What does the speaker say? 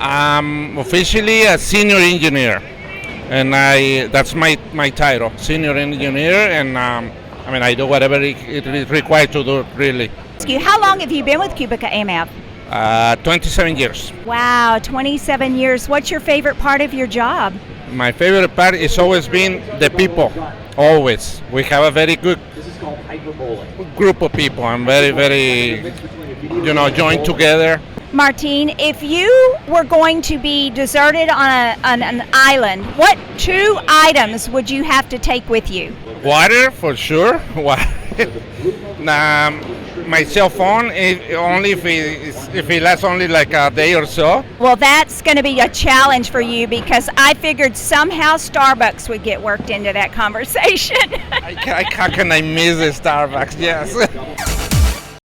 I'm officially a senior engineer, and that's my title, senior engineer, and I do whatever it is required to do, really. How long have you been with Cubica AMAV? 27 years. Wow, 27 years. What's your favorite part of your job? My favorite part is always been the people, always. We have a very good group of people, and very, joined together. Martin, if you were going to be deserted on an island, what 2 items would you have to take with you? Water, for sure. My cell phone, only if it lasts only like a day or so. Well, that's going to be a challenge for you because I figured somehow Starbucks would get worked into that conversation. How can I miss the Starbucks? Yes.